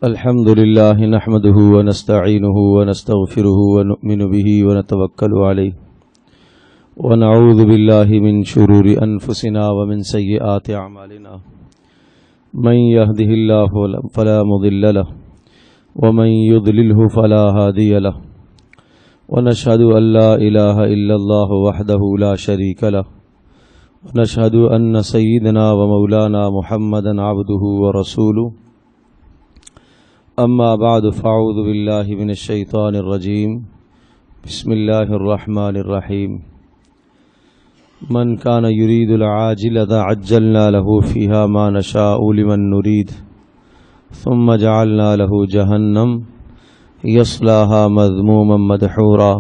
الحمد لله نحمده ونستعينه ونستغفره ونؤمن به ونتوكل عليه ونعوذ بالله من شرور أنفسنا ومن سيئات أعمالنا من يهده الله فلا مضل له ومن يضلله فلا هادي له ونشهد أن لا إله إلا الله وحده لا شريك له ونشهد أن سيدنا ومولانا محمدا عبده ورسوله أما بعد فأعوذ بالله من الشيطان الرجيم بسم الله الرحمن الرحيم من كان يريد العاجلة عجلنا له فيها ما نشاء لمن نريد ثم جعلنا له جهنم يصلاها مذموما مدحورا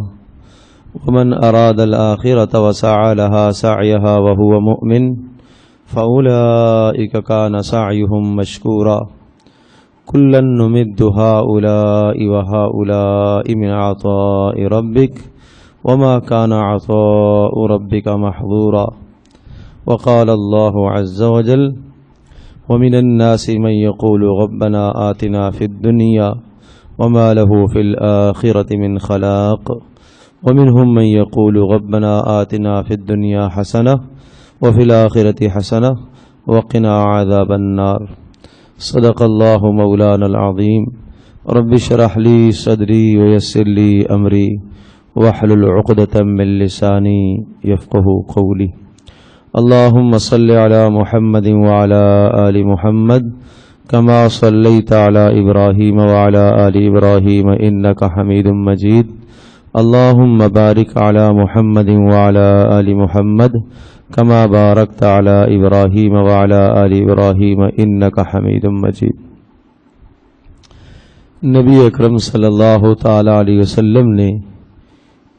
ومن أراد الآخرة وسعى لها سعيها وهو مؤمن فأولئك كان سعيهم مشكورا كلا نمد هؤلاء وهؤلاء من عطاء ربك وما كان عطاء ربك محظورا وقال الله عز وجل ومن الناس من يقول ربنا آتنا في الدنيا وما له في الآخرة من خلاق ومنهم من يقول ربنا آتنا في الدنيا حسنة وفي الآخرة حسنة وقنا عذاب النار صدق الله مولانا العظيم رب اشرح لي صدري ويسر لي أمري واحلل عقدة من لساني يفقه قولي اللهم صل على محمد وعلى آل محمد كما صليت على إبراهيم وعلى آل إبراهيم إنك حميد مجيد اللهم بارك على محمد وعلى آل محمد كما باركت على إبراهيم وعلى آل إبراهيم إنك حميد مجيد۔ نبی اکرم صلی اللہ تعالی علیہ وسلم نے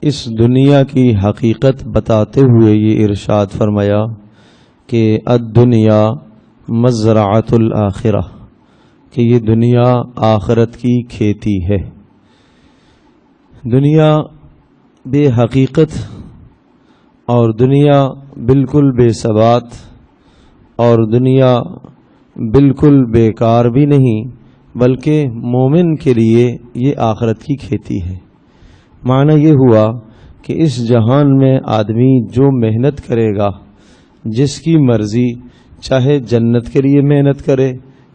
اس دنیا کی حقیقت بتاتے ہوئے یہ ارشاد فرمایا کہ الدنیا مزرعۃ الآخرہ، کہ یہ دنیا آخرت کی کھیتی ہے۔ دنیا بے حقیقت اور دنیا بالکل بے ثبات اور دنیا بالکل بیکار بھی نہیں، بلکہ مومن کے لیے یہ آخرت کی کھیتی ہے۔ معنی یہ ہوا کہ اس جہان میں آدمی جو محنت کرے گا، جس کی مرضی، چاہے جنت کے لیے محنت کرے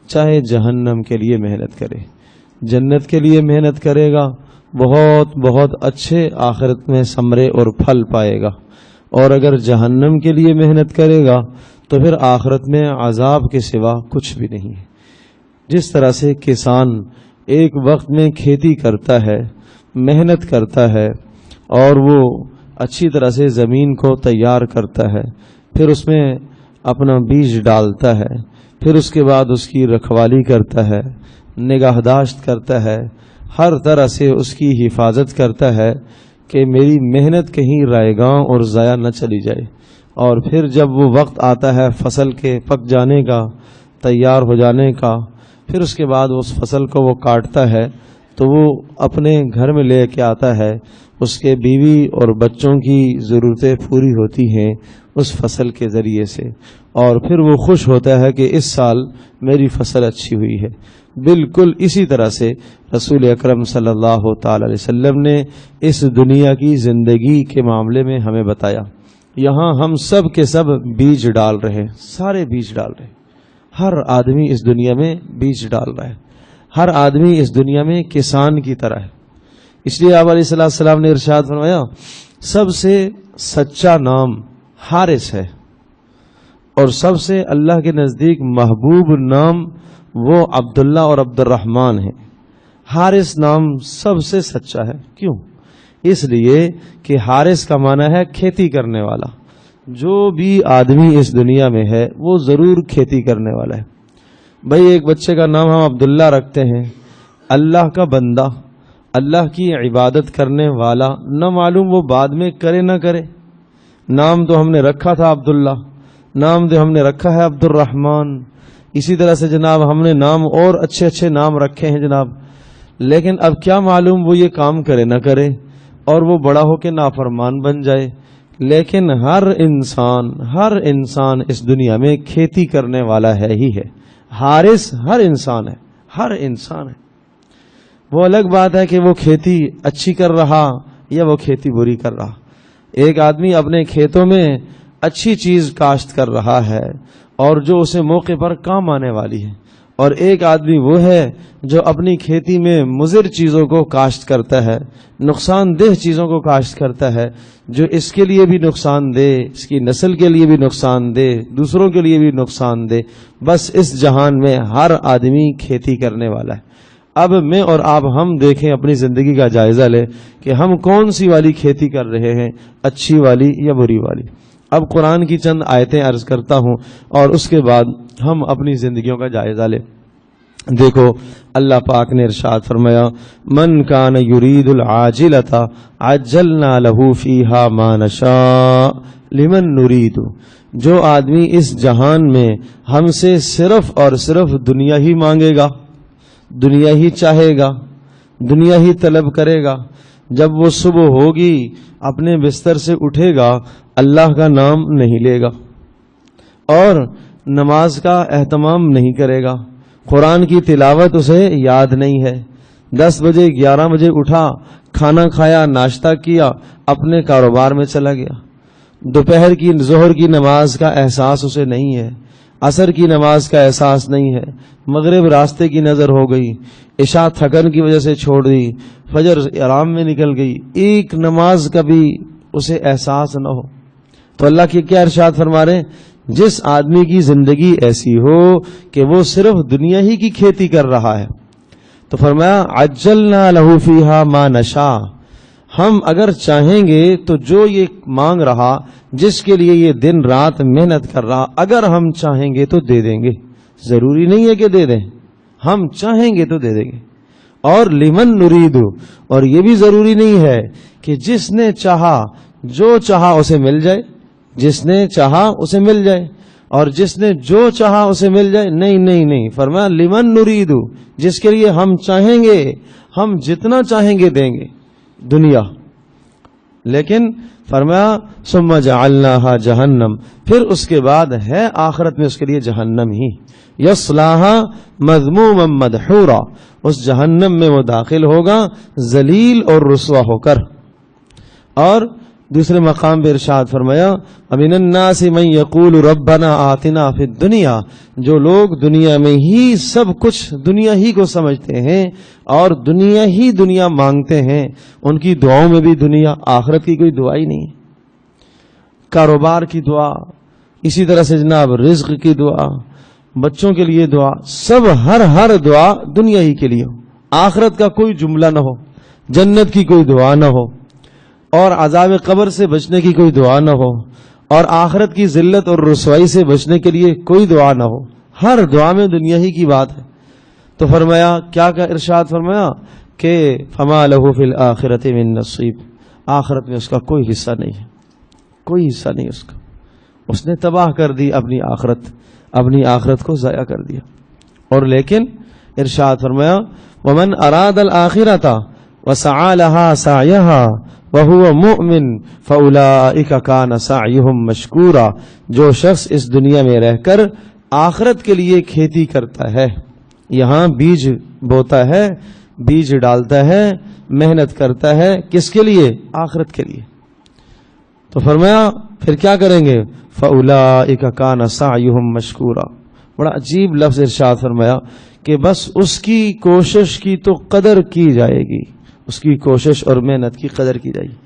چاہے جہنم کے لیے محنت کرے، جنت کے لیے محنت کرے گا بہت بہت اچھے آخرت میں ثمرے اور پھل پائے گا، اور اگر جہنم کے لیے محنت کرے گا تو پھر آخرت میں عذاب کے سوا کچھ بھی نہیں ہے۔ جس طرح سے کسان ایک وقت میں کھیتی کرتا ہے، محنت کرتا ہے، اور وہ اچھی طرح سے زمین کو تیار کرتا ہے، پھر اس میں اپنا بیج ڈالتا ہے، پھر اس کے بعد اس کی رکھوالی کرتا ہے، نگہداشت کرتا ہے، ہر طرح سے اس کی حفاظت کرتا ہے کہ میری محنت کہیں رائے گاں اور ضائع نہ چلی جائے، اور پھر جب وہ وقت آتا ہے فصل کے پک جانے کا، تیار ہو جانے کا، پھر اس کے بعد اس فصل کو وہ کاٹتا ہے تو وہ اپنے گھر میں لے کے آتا ہے، اس کے بیوی اور بچوں کی ضرورتیں پوری ہوتی ہیں اس فصل کے ذریعے سے، اور پھر وہ خوش ہوتا ہے کہ اس سال میری فصل اچھی ہوئی ہے۔ بالکل اسی طرح سے رسول اکرم صلی اللہ تعالی علیہ وسلم نے اس دنیا کی زندگی کے معاملے میں ہمیں بتایا۔ یہاں ہم سب کے سب بیج ڈال رہے ہیں، سارے بیج ڈال رہے ہیں، ہر آدمی اس دنیا میں بیج ڈال رہا ہے، ہر آدمی اس دنیا میں کسان کی طرح ہے۔ اس لیے آپ علیہ السلام نے ارشاد فرمایا سب سے سچا نام حارث ہے، اور سب سے اللہ کے نزدیک محبوب نام وہ عبداللہ اور عبد الرحمن ہے۔ حارث نام سب سے سچا ہے، کیوں؟ اس لیے کہ حارث کا معنی ہے کھیتی کرنے والا۔ جو بھی آدمی اس دنیا میں ہے وہ ضرور کھیتی کرنے والا ہے۔ بھئی ایک بچے کا نام ہم عبداللہ رکھتے ہیں، اللہ کا بندہ، اللہ کی عبادت کرنے والا، نہ معلوم وہ بعد میں کرے نہ کرے۔ نام تو ہم نے رکھا تھا عبداللہ، نام تو ہم نے رکھا ہے عبد الرحمن، اسی طرح سے جناب ہم نے نام اور اچھے اچھے نام رکھے ہیں جناب، لیکن اب کیا معلوم وہ یہ کام کرے نہ کرے اور وہ بڑا ہو کے نافرمان بن جائے۔ لیکن ہر انسان اس دنیا میں کھیتی کرنے والا ہے ہی ہے۔ حارث ہر انسان ہے، ہر انسان ہے. وہ الگ بات ہے کہ وہ کھیتی اچھی کر رہا یا وہ کھیتی بری کر رہا. ایک آدمی اپنے کھیتوں میں اچھی چیز کاشت کر رہا ہے اور جو اسے موقع پر کام آنے والی ہے، اور ایک آدمی وہ ہے جو اپنی کھیتی میں مضر چیزوں کو کاشت کرتا ہے، نقصان دہ چیزوں کو کاشت کرتا ہے، جو اس کے لیے بھی نقصان دہ، اس کی نسل کے لیے بھی نقصان دہ، دوسروں کے لیے بھی نقصان دہ. بس اس جہان میں ہر آدمی کھیتی کرنے والا ہے. اب میں اور آپ ہم دیکھیں، اپنی زندگی کا جائزہ لیں کہ ہم کون سی والی کھیتی کر رہے ہیں، اچھی والی یا بری والی. اب قرآن کی چند آیتیں عرض کرتا ہوں اور اس کے بعد ہم اپنی زندگیوں کا جائزہ لیں. دیکھو اللہ پاک نے ارشاد فرمایا، من کان یرید العاجلۃ عجلنا له فیہا ما نشاء لمن نرید. جو آدمی اس جہان میں ہم سے صرف اور صرف دنیا ہی مانگے گا، دنیا ہی چاہے گا، دنیا ہی طلب کرے گا، جب وہ صبح ہوگی اپنے بستر سے اٹھے گا اللہ کا نام نہیں لے گا اور نماز کا اہتمام نہیں کرے گا، قرآن کی تلاوت اسے یاد نہیں ہے، 10 بجے 11 بجے اٹھا، کھانا کھایا، ناشتہ کیا، اپنے کاروبار میں چلا گیا، دوپہر کی ظہر کی نماز کا احساس اسے نہیں ہے، عصر کی نماز کا احساس نہیں ہے، مغرب راستے کی نظر ہو گئی، عشاء تھکن کی وجہ سے چھوڑ دی، فجر آرام میں نکل گئی، ایک نماز کا بھی اسے احساس نہ ہو. تو اللہ کی کیا ارشاد فرما رہے ہیں؟ جس آدمی کی زندگی ایسی ہو کہ وہ صرف دنیا ہی کی کھیتی کر رہا ہے، تو فرمایا عجلنا لہ فیہا ما نشاء. ہم اگر چاہیں گے تو جو یہ مانگ رہا، جس کے لیے یہ دن رات محنت کر رہا، اگر ہم چاہیں گے تو دے دیں گے. ضروری نہیں ہے کہ دے دیں، ہم چاہیں گے تو دے دیں گے. اور لمن نرید، اور یہ بھی ضروری نہیں ہے کہ جس نے چاہا، جو چاہا اسے مل جائے، جس نے چاہا اسے مل جائے، اور جس نے جو چاہا اسے مل جائے. نہیں نہیں نہیں، فرمایا لمن نرید، جس کے لیے ہم چاہیں گے، ہم جتنا چاہیں گے دیں گے دنیا. لیکن فرمایا ثم جعلناها جہنم، پھر اس کے بعد ہے آخرت میں اس کے لیے جہنم ہی. یصلاها مذموما مدحورا، اس جہنم میں وہ داخل ہوگا ذلیل اور رسوا ہو کر. اور دوسرے مقام پہ ارشاد فرمایا ومن الناس من یقول ربنا آتنا فی الدنیا، جو لوگ دنیا میں ہی سب کچھ دنیا ہی کو سمجھتے ہیں اور دنیا مانگتے ہیں، ان کی دعاؤں میں بھی دنیا، آخرت کی کوئی دعا ہی نہیں ہے. کاروبار کی دعا، اسی طرح سے جناب رزق کی دعا، بچوں کے لیے دعا، سب ہر دعا دنیا ہی کے لیے ہو، آخرت کا کوئی جملہ نہ ہو، جنت کی کوئی دعا نہ ہو، اور عذاب قبر سے بچنے کی کوئی دعا نہ ہو، اور آخرت کی ذلت اور رسوائی سے بچنے کے لیے کوئی دعا نہ ہو. ہر دعا میں دنیا ہی کی بات ہے. تو فرمایا کیا کا ارشاد فرمایا کہ فما لہ فی الآخرۃ من نصیب، آخرت میں اس کا کوئی حصہ نہیں ہے، کوئی حصہ نہیں اس کا. اس نے تباہ کر دی اپنی آخرت کو ضائع کر دیا. اور لیکن ارشاد فرمایا ومن اراد الآخرۃ وسعى لها سعيها وهو مؤمن فاولئک کان سعیهم مشکورا. جو شخص اس دنیا میں رہ کر آخرت کے لیے کھیتی کرتا ہے، یہاں بیج بوتا ہے، بیج ڈالتا ہے، محنت کرتا ہے، کس کے لیے؟ آخرت کے لیے. تو فرمایا پھر کیا کریں گے؟ فاولئک کان سعیهم مشکورا. بڑا عجیب لفظ ارشاد فرمایا کہ بس اس کی کوشش کی تو قدر کی جائے گی، اس کی کوشش اور محنت کی قدر کی جائے گی.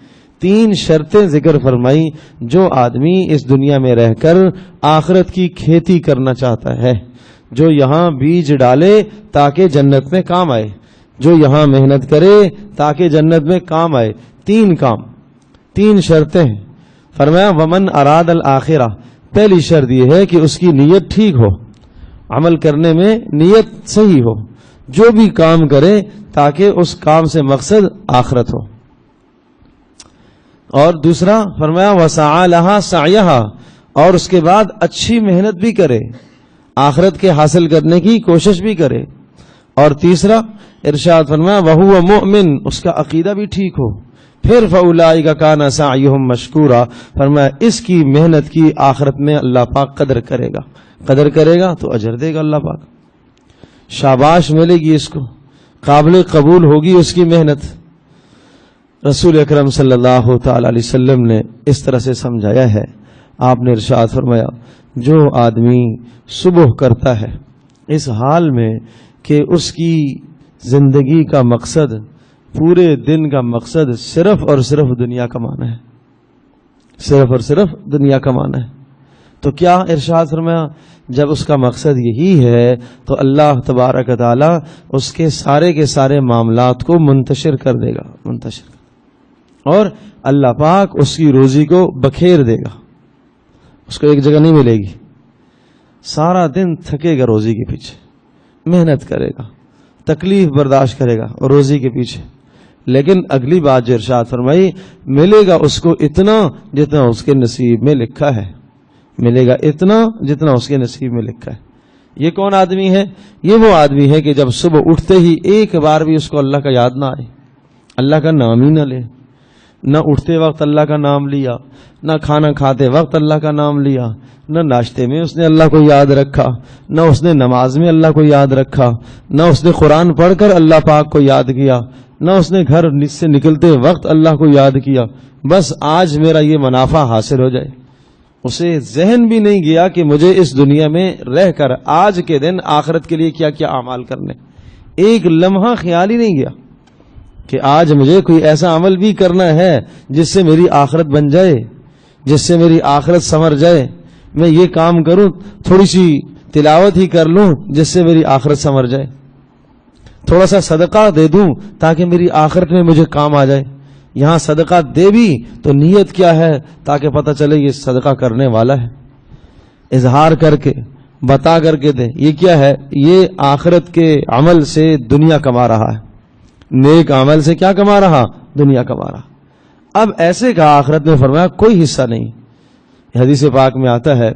3 شرطیں ذکر فرمائی. جو آدمی اس دنیا میں رہ کر آخرت کی کھیتی کرنا چاہتا ہے، جو یہاں بیج ڈالے تاکہ جنت میں کام آئے، جو یہاں محنت کرے تاکہ جنت میں کام آئے، 3 شرطیں ہیں. فرمایا ومن اراد الآخرہ، پہلی شرط یہ ہے کہ اس کی نیت ٹھیک ہو، عمل کرنے میں نیت صحیح ہو، جو بھی کام کرے تاکہ اس کام سے مقصد آخرت ہو. اور دوسرا فرمایا وسعى لها سعيها، اور اس کے بعد اچھی محنت بھی کرے، آخرت کے حاصل کرنے کی کوشش بھی کرے. اور تیسرا ارشاد فرمایا وهو مؤمن، اس کا عقیدہ بھی ٹھیک ہو. پھر فاولئک کان سعیهم مشکورا، فرمایا اس کی محنت کی آخرت میں اللہ پاک قدر کرے گا تو اجر دے گا اللہ پاک. شاباش ملے گی اس کو، قابل قبول ہوگی اس کی محنت۔ رسول اکرم صلی اللہ تعالی علیہ وسلم نے اس طرح سے سمجھایا ہے۔ آپ نے ارشاد فرمایا جو آدمی صبح کرتا ہے اس حال میں کہ اس کی زندگی کا مقصد، پورے دن کا مقصد صرف اور صرف دنیا کمانا ہے، صرف اور صرف دنیا کمانا ہے، تو کیا ارشاد فرمایا جب اس کا مقصد یہی ہے تو اللہ تبارک و تعالی اس کے سارے معاملات کو منتشر کر دے گا، اور اللہ پاک اس کی روزی کو بکھیر دے گا، اس کو ایک جگہ نہیں ملے گی، سارا دن تھکے گا روزی کے پیچھے، محنت کرے گا، تکلیف برداشت کرے گا اور روزی کے پیچھے، لیکن اگلی بات جو ارشاد فرمائی ملے گا اس کو اتنا جتنا اس کے نصیب میں لکھا ہے، ملے گا اتنا جتنا اس کے نصیب میں لکھا ہے۔ یہ کون آدمی ہے؟ یہ وہ آدمی ہے کہ جب صبح اٹھتے ہی ایک بار بھی اس کو اللہ کا یاد نہ آئے، اللہ کا نام ہی نہ لے، نہ اٹھتے وقت اللہ کا نام لیا، نہ کھانا کھاتے وقت اللہ کا نام لیا، نہ ناشتے میں اس نے اللہ کو یاد رکھا، نہ اس نے نماز میں اللہ کو یاد رکھا، نہ اس نے قرآن پڑھ کر اللہ پاک کو یاد کیا، نہ اس نے گھر سے نکلتے وقت اللہ کو یاد کیا، بس آج میرا یہ منافع حاصل ہو جائے۔ اسے ذہن بھی نہیں گیا کہ مجھے اس دنیا میں رہ کر آج کے دن آخرت کے لیے کیا کیا اعمال کرنے، ایک لمحہ خیال ہی نہیں گیا کہ آج مجھے کوئی ایسا عمل بھی کرنا ہے جس سے میری آخرت بن جائے، جس سے میری آخرت سنور جائے، میں یہ کام کروں، تھوڑی سی تلاوت ہی کر لوں جس سے میری آخرت سنور جائے، تھوڑا سا صدقہ دے دوں تاکہ میری آخرت میں مجھے کام آ جائے۔ یہاں صدقہ دے بھی تو نیت کیا ہے تاکہ پتہ چلے یہ صدقہ کرنے والا ہے، اظہار کر کے بتا کر کے دے، یہ کیا ہے؟ یہ آخرت کے عمل سے دنیا کما رہا ہے، نیک عمل سے کیا کما رہا؟ دنیا کما رہا۔ اب ایسے کا آخرت میں فرمایا کوئی حصہ نہیں۔ حدیث پاک میں آتا ہے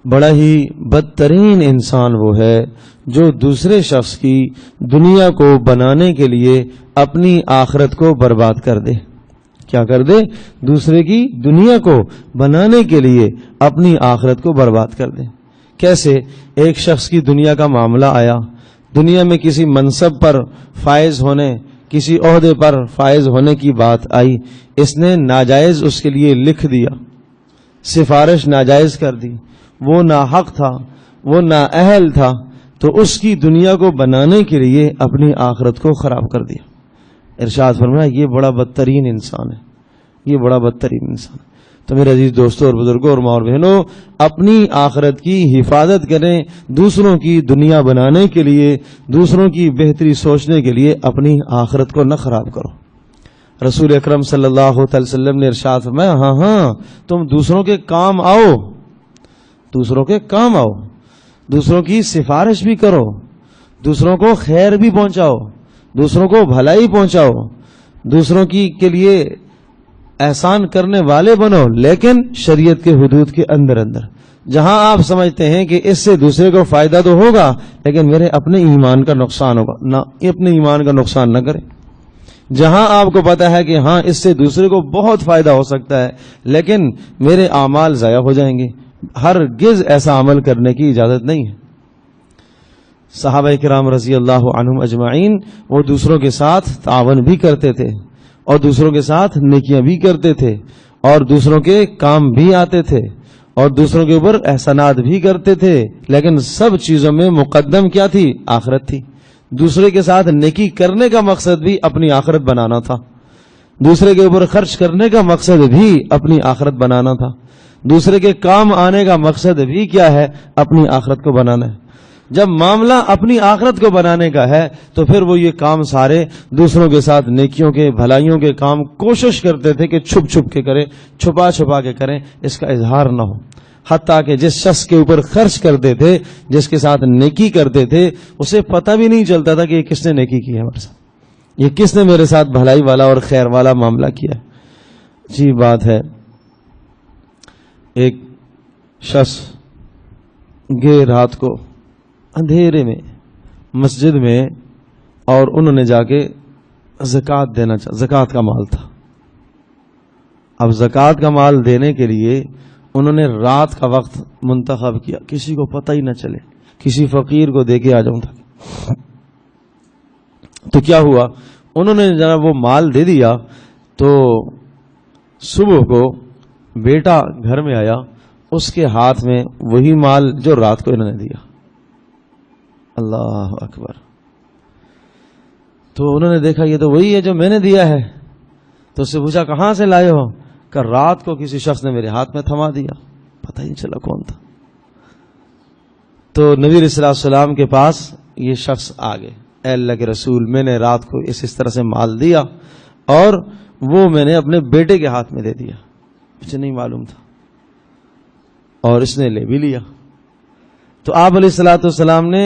بڑا ہی بدترین انسان وہ ہے جو دوسرے شخص کی دنیا کو بنانے کے لیے اپنی آخرت کو برباد کر دے۔ کیا کر دے؟ دوسرے کی دنیا کو بنانے کے لیے اپنی آخرت کو برباد کر دے۔ کیسے؟ ایک شخص کی دنیا کا معاملہ آیا، دنیا میں کسی منصب پر فائز ہونے، کسی عہدے پر فائز ہونے کی بات آئی، اس نے ناجائز اس کے لیے لکھ دیا، سفارش ناجائز کر دی، وہ ناحق تھا، وہ نااہل تھا، تو اس کی دنیا کو بنانے کے لیے اپنی آخرت کو خراب کر دیا۔ ارشاد فرمایا یہ بڑا بدترین انسان ہے، یہ بڑا بدترین انسان ہے۔ تو میرے عزیز دوستوں اور بزرگوں اور ماں اور بہنوں، اپنی آخرت کی حفاظت کریں، دوسروں کی دنیا بنانے کے لیے، دوسروں کی بہتری سوچنے کے لیے اپنی آخرت کو نہ خراب کرو۔ رسول اکرم صلی اللہ علیہ وسلم نے ارشاد فرمایا ہاں تم دوسروں کے کام آؤ، دوسروں کے کام آؤ، دوسروں کی سفارش بھی کرو، دوسروں کو خیر بھی پہنچاؤ، دوسروں کو بھلائی پہنچاؤ، دوسروں کی کے لیے احسان کرنے والے بنو، لیکن شریعت کے حدود کے اندر جہاں آپ سمجھتے ہیں کہ اس سے دوسرے کو فائدہ تو ہوگا لیکن میرے اپنے ایمان کا نقصان ہوگا، نہ اپنے ایمان کا نقصان نہ کریں۔ جہاں آپ کو پتا ہے کہ ہاں اس سے دوسرے کو بہت فائدہ ہو سکتا ہے لیکن میرے اعمال ضائع ہو جائیں گے، ہرگز ایسا عمل کرنے کی اجازت نہیں ہے۔ صحابہ کرام رضی اللہ عنہم اجمعین وہ دوسروں کے ساتھ تعاون بھی کرتے تھے اور دوسروں کے ساتھ نیکیاں بھی کرتے تھے اور دوسروں کے کام بھی آتے تھے اور دوسروں کے اوپر احسانات بھی کرتے تھے، لیکن سب چیزوں میں مقدم کیا تھی؟ آخرت تھی۔ دوسرے کے ساتھ نیکی کرنے کا مقصد بھی اپنی آخرت بنانا تھا، دوسرے کے اوپر خرچ کرنے کا مقصد بھی اپنی آخرت بنانا تھا، دوسرے کے کام آنے کا مقصد بھی کیا ہے؟ اپنی آخرت کو بنانا ہے۔ جب معاملہ اپنی آخرت کو بنانے کا ہے تو پھر وہ یہ کام سارے دوسروں کے ساتھ نیکیوں کے بھلائیوں کے کام کوشش کرتے تھے کہ چھپ چھپ کے کریں، چھپا چھپا کے کریں، اس کا اظہار نہ ہو۔ حتیٰ کہ جس شخص کے اوپر خرچ کرتے تھے، جس کے ساتھ نیکی کرتے تھے، اسے پتہ بھی نہیں چلتا تھا کہ یہ کس نے نیکی کی ہے ہمارے ساتھ، یہ کس نے میرے ساتھ بھلائی والا اور خیر والا معاملہ کیا ہے۔ عجیب بات ہے، ایک شخص گئے رات کو اندھیرے میں مسجد میں اور انہوں نے جا کے زکوٰۃ دینا چاہا، زکوٰۃ کا مال تھا۔ اب زکوٰۃ کا مال دینے کے لیے انہوں نے رات کا وقت منتخب کیا، کسی کو پتہ ہی نہ چلے، کسی فقیر کو دے کے آ جاؤں تھا. تو کیا ہوا، انہوں نے جناب وہ مال دے دیا. تو صبح کو بیٹا گھر میں آیا، اس کے ہاتھ میں وہی مال جو رات کو انہوں نے دیا. اللہ اکبر. تو انہوں نے دیکھا یہ تو وہی ہے جو میں نے دیا ہے. تو اس سے پوچھا کہاں سے لائے ہو؟ کہ رات کو کسی شخص نے میرے ہاتھ میں تھما دیا، پتہ ہی نہیں چلا کون تھا. تو نبی صلی اللہ علیہ وسلم کے پاس یہ شخص آ گئے، اے اللہ کے رسول، میں نے رات کو اس طرح سے مال دیا اور وہ میں نے اپنے بیٹے کے ہاتھ میں دے دیا، مجھے نہیں معلوم تھا، اور اس نے لے بھی لیا. تو آپ علیہ الصلوۃ والسلام نے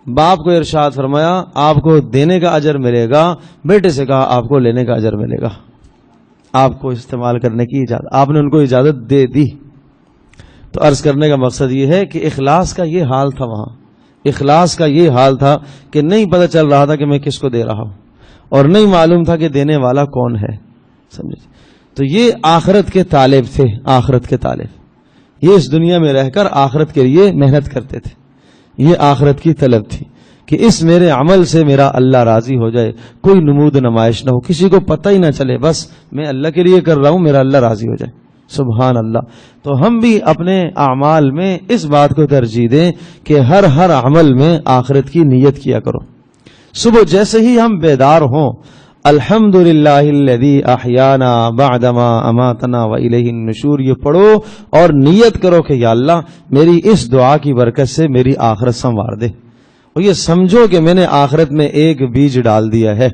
باپ کو ارشاد فرمایا آپ کو دینے کا اجر ملے گا، بیٹے سے کہا آپ کو لینے کا اجر ملے گا، آپ کو استعمال کرنے کی اجازت. آپ نے ان کو اجازت دے دی. تو عرض کرنے کا مقصد یہ ہے کہ اخلاص کا یہ حال تھا، وہاں اخلاص کا یہ حال تھا کہ نہیں پتہ چل رہا تھا کہ میں کس کو دے رہا ہوں، اور نہیں معلوم تھا کہ دینے والا کون ہے. سمجھے؟ تو یہ آخرت کے طالب تھے، آخرت کے طالب. یہ اس دنیا میں رہ کر آخرت کے لیے محنت کرتے تھے. یہ آخرت کی طلب تھی کہ اس میرے عمل سے میرا اللہ راضی ہو جائے، کوئی نمود نمائش نہ ہو، کسی کو پتہ ہی نہ چلے، بس میں اللہ کے لیے کر رہا ہوں، میرا اللہ راضی ہو جائے. سبحان اللہ. تو ہم بھی اپنے اعمال میں اس بات کو ترجیح دیں کہ ہر عمل میں آخرت کی نیت کیا کرو. صبح جیسے ہی ہم بیدار ہوں، الحمدللہ الذی احیانا بعدما اماتنا والیہ النشور یہ پڑھو اور نیت کرو کہ یا اللہ میری اس دعا کی برکت سے میری آخرت سنوار دے، اور یہ سمجھو کہ میں نے آخرت میں ایک بیج ڈال دیا ہے.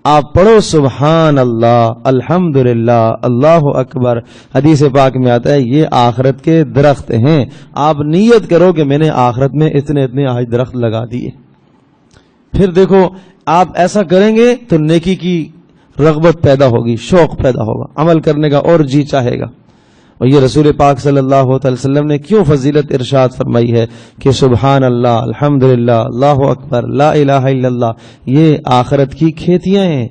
آپ پڑھو سبحان اللہ، الحمدللہ، اللہ اکبر. حدیث پاک میں آتا ہے یہ آخرت کے درخت ہیں. آپ نیت کرو کہ میں نے آخرت میں اتنے آج درخت لگا دیے. پھر دیکھو آپ ایسا کریں گے تو نیکی کی رغبت پیدا ہوگی، شوق پیدا ہوگا، عمل کرنے کا اور جی چاہے گا. اور یہ رسول پاک صلی اللہ علیہ وسلم نے کیوں فضیلت ارشاد فرمائی ہے کہ سبحان اللہ، الحمدللہ، اللہ اکبر، لا الہ الا اللہ. یہ آخرت کی کھیتیاں ہیں،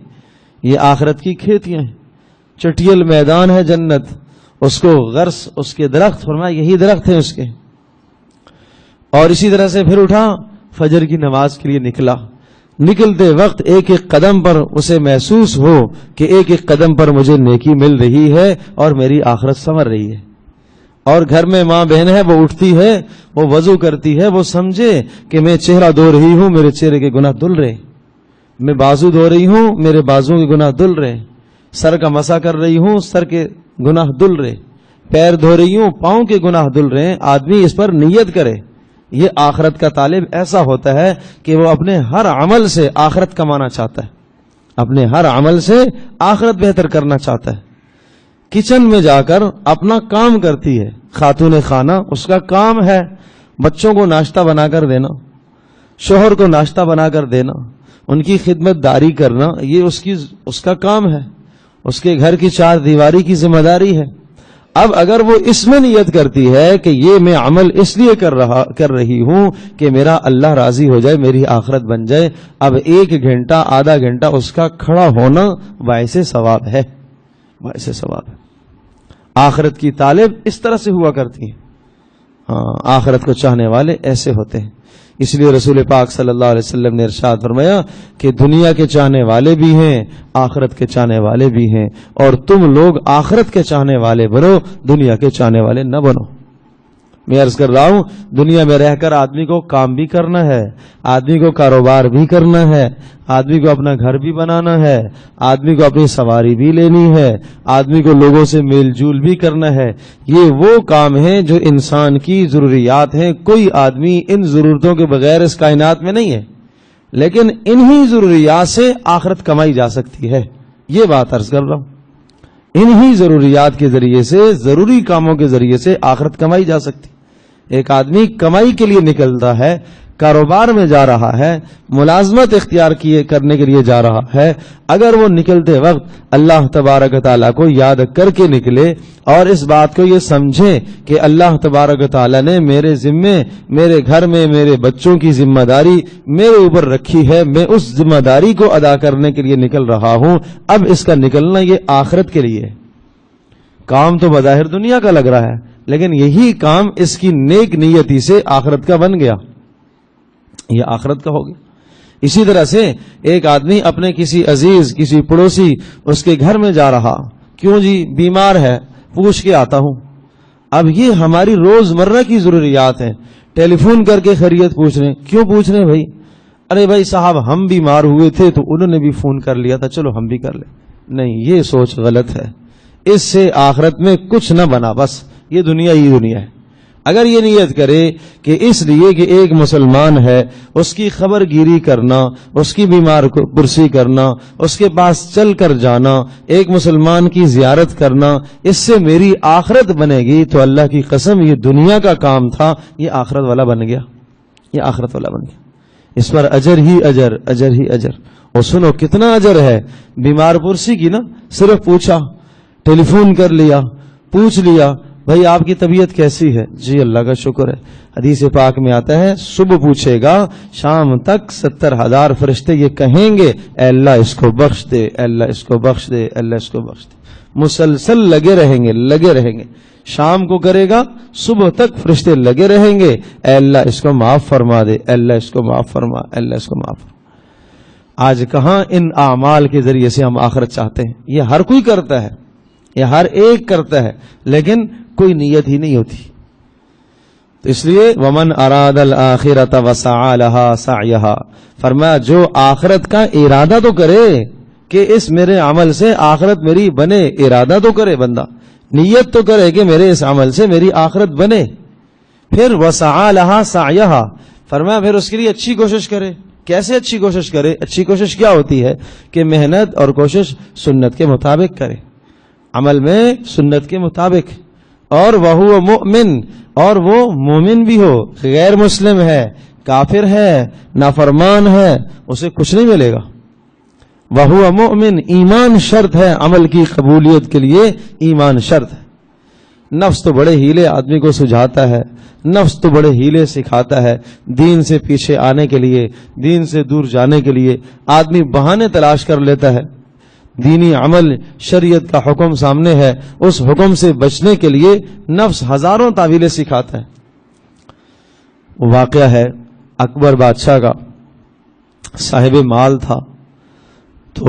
یہ آخرت کی کھیتیاں ہیں. چٹیل میدان ہے جنت، اس کو غرس، اس کے درخت فرمایا یہی درخت ہیں اس کے. اور اسی طرح سے پھر اٹھا، فجر کی نماز کے لیے نکلا. نکلتے وقت ایک ایک قدم پر اسے محسوس ہو کہ ایک ایک قدم پر مجھے نیکی مل رہی ہے اور میری آخرت سنور رہی ہے. اور گھر میں ماں بہن ہے، وہ اٹھتی ہے، وہ وضو کرتی ہے، وہ سمجھے کہ میں چہرہ دھو رہی ہوں، میرے چہرے کے گناہ دھل رہے. میں بازو دھو رہی ہوں، میرے بازو کے گناہ دھل رہے. سر کا مسح کر رہی ہوں، سر کے گناہ دھل رہے. پیر دھو رہی ہوں، پاؤں کے گناہ دھل رہے. آدمی اس پر نیت کرے. یہ آخرت کا طالب ایسا ہوتا ہے کہ وہ اپنے ہر عمل سے آخرت کمانا چاہتا ہے، اپنے ہر عمل سے آخرت بہتر کرنا چاہتا ہے. کچن میں جا کر اپنا کام کرتی ہے خاتون خانہ، اس کا کام ہے بچوں کو ناشتہ بنا کر دینا، شوہر کو ناشتہ بنا کر دینا، ان کی خدمت داری کرنا، یہ اس کا کام ہے، اس کے گھر کی چار دیواری کی ذمہ داری ہے. اب اگر وہ اس میں نیت کرتی ہے کہ یہ میں عمل اس لیے کر رہی ہوں کہ میرا اللہ راضی ہو جائے، میری آخرت بن جائے، اب 1 گھنٹہ آدھا گھنٹہ اس کا کھڑا ہونا باعث ثواب ہے، باعث ثواب ہے. آخرت کی طالب اس طرح سے ہوا کرتی ہیں. ہاں، آخرت کو چاہنے والے ایسے ہوتے ہیں. اس لیے رسول پاک صلی اللہ علیہ وسلم نے ارشاد فرمایا کہ دنیا کے چاہنے والے بھی ہیں، آخرت کے چاہنے والے بھی ہیں، اور تم لوگ آخرت کے چاہنے والے بنو، دنیا کے چاہنے والے نہ بنو. میں عرض کر رہا ہوں دنیا میں رہ کر آدمی کو کام بھی کرنا ہے، آدمی کو کاروبار بھی کرنا ہے، آدمی کو اپنا گھر بھی بنانا ہے، آدمی کو اپنی سواری بھی لینی ہے، آدمی کو لوگوں سے میل جول بھی کرنا ہے. یہ وہ کام ہیں جو انسان کی ضروریات ہیں. کوئی آدمی ان ضرورتوں کے بغیر اس کائنات میں نہیں ہے، لیکن انہی ضروریات سے آخرت کمائی جا سکتی ہے. یہ بات عرض کر رہا ہوں، انہی ضروریات کے ذریعے سے، ضروری کاموں کے ذریعے سے آخرت کمائی جا سکتی. ایک آدمی کمائی کے لیے نکلتا ہے، کاروبار میں جا رہا ہے، ملازمت اختیار کرنے کے لیے جا رہا ہے. اگر وہ نکلتے وقت اللہ تبارک و تعالیٰ کو یاد کر کے نکلے اور اس بات کو یہ سمجھے کہ اللہ تبارک و تعالیٰ نے میرے ذمے، میرے گھر میں میرے بچوں کی ذمہ داری میرے اوپر رکھی ہے، میں اس ذمہ داری کو ادا کرنے کے لیے نکل رہا ہوں. اب اس کا نکلنا یہ آخرت کے لیے. کام تو بظاہر دنیا کا لگ رہا ہے، لیکن یہی کام اس کی نیک نیتی سے آخرت کا بن گیا. یہ آخرت کا ہو گیا۔ اسی طرح سے ایک آدمی اپنے کسی عزیز، کسی پڑوسی اس کے گھر میں جا رہا، کیوں جی بیمار ہے، پوچھ کے آتا ہوں۔ اب یہ ہماری روزمرہ کی ضروریات ہیں، ٹیلی فون کر کے خیریت پوچھ رہے ہیں، کیوں پوچھ رہے ہیں بھائی؟ ارے بھائی صاحب ہم بیمار ہوئے تھے تو انہوں نے بھی فون کر لیا تھا، چلو ہم بھی کر لیں۔ نہیں، یہ سوچ غلط ہے، اس سے آخرت میں کچھ نہ بنا، بس یہ دنیا ہی دنیا ہے۔ اگر یہ نیت کرے کہ اس لیے کہ ایک مسلمان ہے، اس کی خبر گیری کرنا، اس کی بیمار کو پرسی کرنا، اس کے پاس چل کر جانا، ایک مسلمان کی زیارت کرنا، اس سے میری آخرت بنے گی، تو اللہ کی قسم یہ دنیا کا کام تھا، یہ آخرت والا بن گیا، یہ آخرت والا بن گیا۔ اس پر اجر ہی اجر، اجر ہی اجر۔ اور سنو کتنا اجر ہے، بیمار پرسی کی نا، صرف پوچھا، ٹیلی فون کر لیا، پوچھ لیا بھائی آپ کی طبیعت کیسی ہے؟ جی اللہ کا شکر ہے۔ حدیث پاک میں آتا ہے صبح پوچھے گا، شام تک 70,000 فرشتے یہ کہیں گے اے اللہ اس کو بخش دے، اے اللہ اس کو بخش دے، اے اللہ اس کو بخش دے۔ مسلسل لگے رہیں گے، لگے رہیں گے۔ شام کو کرے گا، صبح تک فرشتے لگے رہیں گے، اے اللہ اس کو معاف فرما دے، اے اللہ اس کو معاف فرما، اے اللہ اس کو معاف فرما۔ آج کہاں ان اعمال کے ذریعے سے ہم آخرت چاہتے ہیں؟ یہ ہر کوئی کرتا ہے، یہ ہر ایک کرتا ہے، لیکن کوئی نیت ہی نہیں ہوتی۔ تو اس لیے ومن اراد الآخرۃ وسعى لها سعيها، فرمایا جو آخرت کا ارادہ تو کرے کہ اس میرے عمل سے آخرت میری بنے، ارادہ تو کرے بندہ، نیت تو کرے کہ میرے اس عمل سے میری آخرت بنے۔ پھر وسعى لها سعيها، فرمایا پھر اس کے لیے اچھی کوشش کرے۔ کیسے اچھی کوشش کرے؟ اچھی کوشش کیا ہوتی ہے کہ محنت اور کوشش سنت کے مطابق کرے، عمل میں سنت کے مطابق، اور وہ مؤمن، اور وہ مومن بھی ہو، غیر مسلم ہے، کافر ہے، نافرمان ہے، اسے کچھ نہیں ملے گا۔ وہو مؤمن، ایمان شرط ہے عمل کی قبولیت کے لیے، ایمان شرط ہے۔ نفس تو بڑے ہیلے آدمی کو سجھاتا ہے، نفس تو بڑے ہیلے سکھاتا ہے، دین سے پیچھے آنے کے لیے، دین سے دور جانے کے لیے آدمی بہانے تلاش کر لیتا ہے۔ دینی عمل، شریعت کا حکم سامنے ہے، اس حکم سے بچنے کے لیے نفس ہزاروں تعویلیں سکھاتا ہے۔ وہ واقعہ ہے اکبر بادشاہ کا، صاحب مال تھا، تو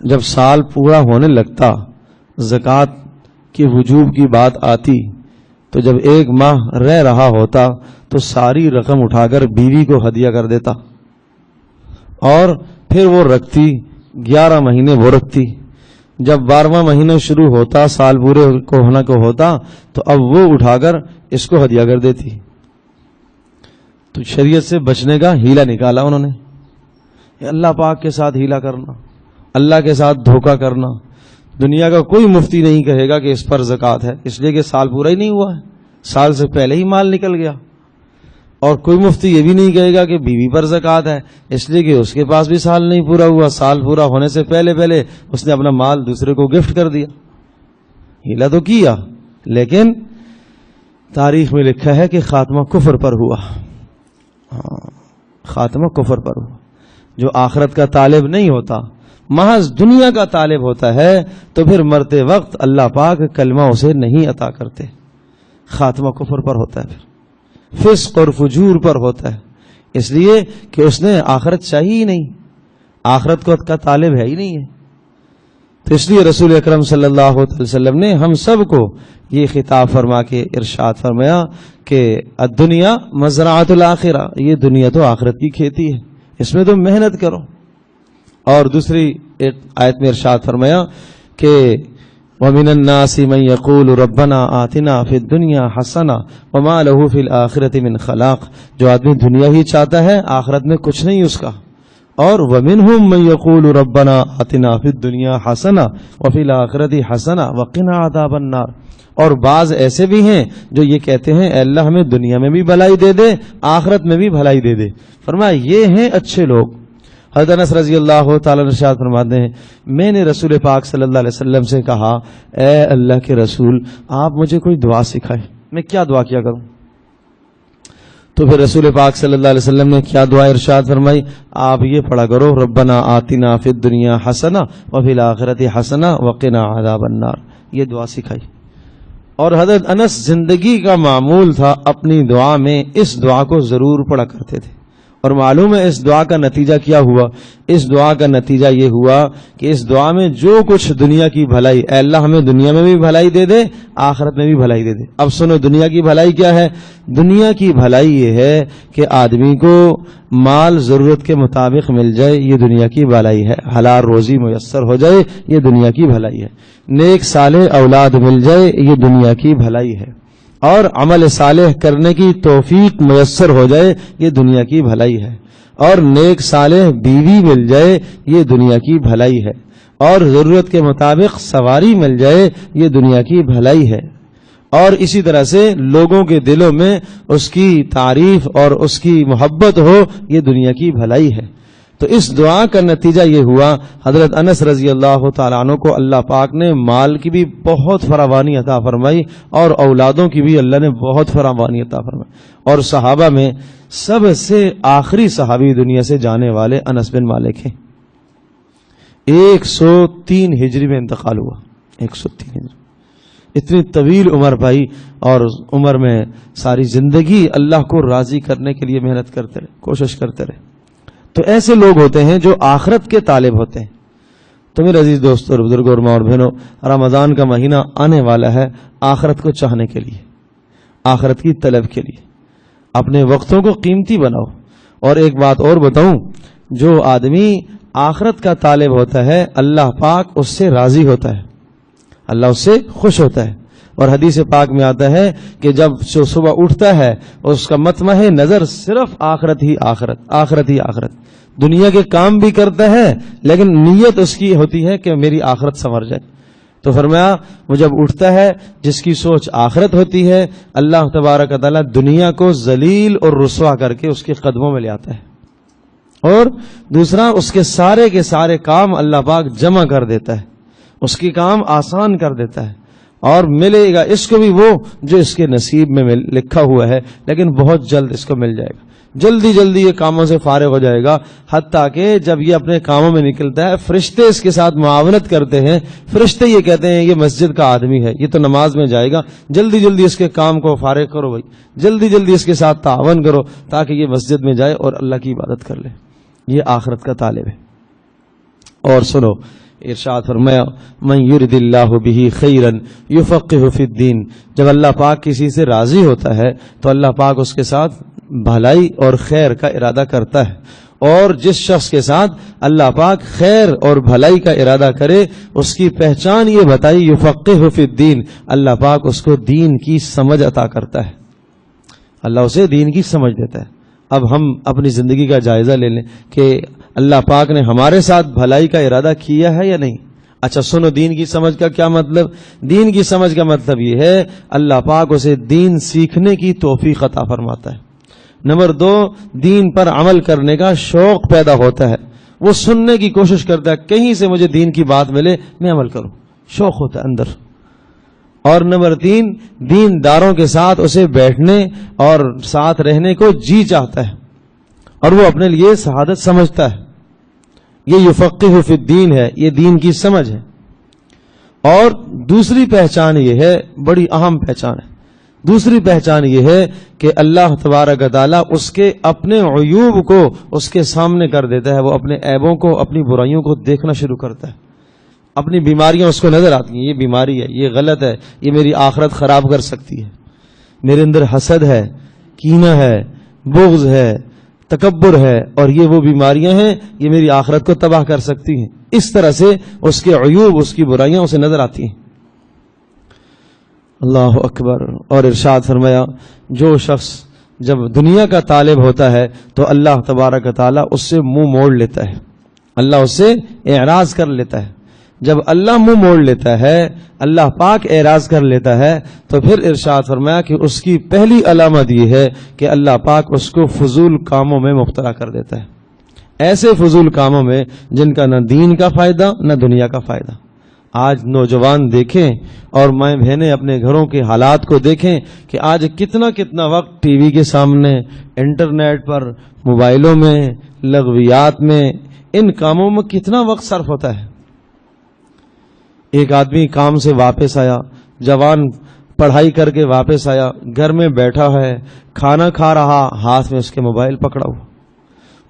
جب سال پورا ہونے لگتا، زکوٰۃ کی وجوب کی بات آتی، تو جب 1 ماہ رہ رہا ہوتا تو ساری رقم اٹھا کر بیوی کو ہدیہ کر دیتا، اور پھر وہ رکھتی 11 مہینے، وہ رکھتی۔ جب 12واں مہینہ شروع ہوتا، سال پورے کو ہونا کو ہوتا، تو اب وہ اٹھا کر اس کو ہدیہ کر دیتی۔ تو شریعت سے بچنے کا ہیلا نکالا انہوں نے۔ اللہ پاک کے ساتھ ہیلا کرنا، اللہ کے ساتھ دھوکہ کرنا، دنیا کا کوئی مفتی نہیں کہے گا کہ اس پر زکوٰۃ ہے، اس لیے کہ سال پورا ہی نہیں ہوا ہے، سال سے پہلے ہی مال نکل گیا۔ اور کوئی مفتی یہ بھی نہیں کہے گا کہ بیوی پر زکوٰۃ ہے، اس لیے کہ اس کے پاس بھی سال نہیں پورا ہوا، سال پورا ہونے سے پہلے پہلے اس نے اپنا مال دوسرے کو گفٹ کر دیا۔ ہیلا تو کیا، لیکن تاریخ میں لکھا ہے کہ خاتمہ کفر پر ہوا۔ خاتمہ کفر پر ہوا۔ جو آخرت کا طالب نہیں ہوتا، محض دنیا کا طالب ہوتا ہے، تو پھر مرتے وقت اللہ پاک کلمہ اسے نہیں عطا کرتے، خاتمہ کفر پر ہوتا ہے، پھر فسق اور فجور پر ہوتا ہے، اس لیے کہ اس نے آخرت چاہی ہی نہیں، آخرت کا طالب ہے ہی نہیں ہے۔ تو اس لیے رسول اکرم صلی اللہ علیہ وسلم نے ہم سب کو یہ خطاب فرما کے ارشاد فرمایا کہ الدنیا مزرعۃ الآخرہ، یہ دنیا تو آخرت کی کھیتی ہے، اس میں تم محنت کرو۔ اور دوسری ایک آیت میں ارشاد فرمایا کہ وَمِنَ النَّاسِ مَن يَقُولُ رَبَّنَا آتِنَا فِي الدُّنْيَا حَسَنَةً وَمَا لَهُ فِي الْآخِرَةِ مِنْ خَلَاقٍ، جو آدمی دنیا ہی چاہتا ہے، آخرت میں کچھ نہیں اس کا۔ اور وَمِنْهُم مَن يَقُولُ رَبَّنَا آتِنَا فِي الدُّنْيَا حَسَنَةً وَفِي الْآخِرَةِ حَسَنَةً وَقِنَا عَذَابَ النَّارِ، اور بعض ایسے بھی ہیں جو یہ کہتے ہیں اے اللہ ہمیں دنیا میں بھی بھلائی دے دے، آخرت میں بھی بھلائی دے دے۔ فرمایا یہ ہیں اچھے لوگ۔ حضرت انس رضی اللہ تعالیٰ عنہ ارشاد فرماتے ہیں میں نے رسول پاک صلی اللہ علیہ وسلم سے کہا اے اللہ کے رسول آپ مجھے کوئی دعا سکھائے، میں کیا دعا کیا کروں؟ تو پھر رسول پاک صلی اللہ علیہ وسلم نے کیا دعا ارشاد فرمائی، آپ یہ پڑھا کرو ربنا آتنا فی الدنیا حسنہ وفی الآخرۃ حسنہ وقنا عذاب النار، یہ دعا سکھائی۔ اور حضرت انس زندگی کا معمول تھا، اپنی دعا میں اس دعا کو ضرور پڑھا کرتے تھے، اور معلوم ہے اس دعا کا نتیجہ کیا ہوا؟ اس دعا کا نتیجہ یہ ہوا کہ اس دعا میں جو کچھ دنیا کی بھلائی، اے اللہ ہمیں دنیا میں بھی بھلائی دے دے، آخرت میں بھی بھلائی دے دے۔ اب سنو دنیا کی بھلائی کیا ہے؟ دنیا کی بھلائی یہ ہے کہ آدمی کو مال ضرورت کے مطابق مل جائے، یہ دنیا کی بھلائی ہے۔ حلال روزی میسر ہو جائے، یہ دنیا کی بھلائی ہے۔ نیک صالح اولاد مل جائے، یہ دنیا کی بھلائی ہے۔ اور عمل صالح کرنے کی توفیق میسر ہو جائے، یہ دنیا کی بھلائی ہے۔ اور نیک صالح بیوی مل جائے، یہ دنیا کی بھلائی ہے۔ اور ضرورت کے مطابق سواری مل جائے، یہ دنیا کی بھلائی ہے۔ اور اسی طرح سے لوگوں کے دلوں میں اس کی تعریف اور اس کی محبت ہو، یہ دنیا کی بھلائی ہے۔ تو اس دعا کا نتیجہ یہ ہوا، حضرت انس رضی اللہ تعالیٰ عنہ کو اللہ پاک نے مال کی بھی بہت فراوانی عطا فرمائی اور اولادوں کی بھی اللہ نے بہت فراوانی عطا فرمائی۔ اور صحابہ میں سب سے آخری صحابی دنیا سے جانے والے انس بن مالک ہیں۔ 103 ہجری میں انتقال ہوا، 103 ہجری۔ اتنی طویل عمر پائی، اور عمر میں ساری زندگی اللہ کو راضی کرنے کے لیے محنت کرتے رہے، کوشش کرتے رہے۔ تو ایسے لوگ ہوتے ہیں جو آخرت کے طالب ہوتے ہیں۔ تو میرے عزیز دوستوں اور بزرگوں اور ماں اور بہنوں، رمضان کا مہینہ آنے والا ہے آخرت کو چاہنے کے لیے، آخرت کی طلب کے لیے۔ اپنے وقتوں کو قیمتی بناؤ۔ اور ایک بات اور بتاؤں، جو آدمی آخرت کا طالب ہوتا ہے اللہ پاک اس سے راضی ہوتا ہے، اللہ اس سے خوش ہوتا ہے۔ اور حدیث پاک میں آتا ہے کہ جب صبح اٹھتا ہے اس کا مطمع نظر صرف آخرت ہی آخرت، آخرت ہی آخرت۔ دنیا کے کام بھی کرتا ہے لیکن نیت اس کی ہوتی ہے کہ میری آخرت سنور جائے۔ تو فرمایا وہ جب اٹھتا ہے جس کی سوچ آخرت ہوتی ہے، اللہ تبارک و تعالیٰ دنیا کو ذلیل اور رسوا کر کے اس کے قدموں میں لے آتا ہے۔ اور دوسرا، اس کے سارے کام اللہ پاک جمع کر دیتا ہے، اس کی کام آسان کر دیتا ہے۔ اور ملے گا اس کو بھی وہ جو اس کے نصیب میں لکھا ہوا ہے، لیکن بہت جلد اس کو مل جائے گا۔ جلدی جلدی یہ کاموں سے فارغ ہو جائے گا، حتیٰ کہ جب یہ اپنے کاموں میں نکلتا ہے فرشتے اس کے ساتھ معاونت کرتے ہیں۔ فرشتے یہ کہتے ہیں یہ مسجد کا آدمی ہے، یہ تو نماز میں جائے گا، جلدی جلدی اس کے کام کو فارغ کرو بھائی، جلدی جلدی اس کے ساتھ تعاون کرو تاکہ یہ مسجد میں جائے اور اللہ کی عبادت کر لے۔ یہ آخرت کا طالب ہے۔ اور سنو، ارشاد فرمایا من یرد اللہ بہ خیرا یفقہ فی الدین، جب اللہ پاک کسی سے راضی ہوتا ہے تو اللہ پاک اس کے ساتھ بھلائی اور خیر کا ارادہ کرتا ہے۔ اور جس شخص کے ساتھ اللہ پاک خیر اور بھلائی کا ارادہ کرے اس کی پہچان یہ بتائی یفقہ فی الدین، اللہ پاک اس کو دین کی سمجھ عطا کرتا ہے، اللہ اسے دین کی سمجھ دیتا ہے۔ اب ہم اپنی زندگی کا جائزہ لے لیں کہ اللہ پاک نے ہمارے ساتھ بھلائی کا ارادہ کیا ہے یا نہیں۔ اچھا سنو، دین کی سمجھ کا کیا مطلب؟ دین کی سمجھ کا مطلب یہ ہے اللہ پاک اسے دین سیکھنے کی توفیق عطا فرماتا ہے۔ نمبر 2، دین پر عمل کرنے کا شوق پیدا ہوتا ہے، وہ سننے کی کوشش کرتا ہے کہیں سے مجھے دین کی بات ملے میں عمل کروں، شوق ہوتا ہے اندر۔ اور نمبر 3، دین داروں کے ساتھ اسے بیٹھنے اور ساتھ رہنے کو جی چاہتا ہے اور وہ اپنے لیے سعادت سمجھتا ہے۔ یہ یفقہ فی الدین ہے، یہ دین کی سمجھ ہے۔ اور دوسری پہچان یہ ہے، بڑی اہم پہچان ہے، دوسری پہچان یہ ہے کہ اللہ تبارک و تعالیٰ اس کے اپنے عیوب کو اس کے سامنے کر دیتا ہے، وہ اپنے عیبوں کو، اپنی برائیوں کو دیکھنا شروع کرتا ہے، اپنی بیماریاں اس کو نظر آتی ہیں، یہ بیماری ہے، یہ غلط ہے، یہ میری آخرت خراب کر سکتی ہے، میرے اندر حسد ہے، کینہ ہے، بغض ہے، تکبر ہے، اور یہ وہ بیماریاں ہیں یہ میری آخرت کو تباہ کر سکتی ہیں۔ اس طرح سے اس کے عیوب، اس کی برائیاں اسے نظر آتی ہیں۔ اللہ اکبر۔ اور ارشاد فرمایا جو شخص جب دنیا کا طالب ہوتا ہے تو اللہ تبارک و تعالیٰ اس سے منہ موڑ لیتا ہے، اللہ اس سے اعراض کر لیتا ہے۔ جب اللہ منہ موڑ لیتا ہے، اللہ پاک اعراض کر لیتا ہے، تو پھر ارشاد فرمایا کہ اس کی پہلی علامت یہ ہے کہ اللہ پاک اس کو فضول کاموں میں مبتلا کر دیتا ہے، ایسے فضول کاموں میں جن کا نہ دین کا فائدہ نہ دنیا کا فائدہ۔ آج نوجوان دیکھیں اور مائیں بہنیں اپنے گھروں کے حالات کو دیکھیں کہ آج کتنا وقت ٹی وی کے سامنے، انٹرنیٹ پر، موبائلوں میں، لغویات میں، ان کاموں میں کتنا وقت صرف ہوتا ہے۔ ایک آدمی کام سے واپس آیا، جوان پڑھائی کر کے واپس آیا، گھر میں بیٹھا ہے، کھانا کھا رہا، ہاتھ میں اس کے موبائل پکڑا ہوا،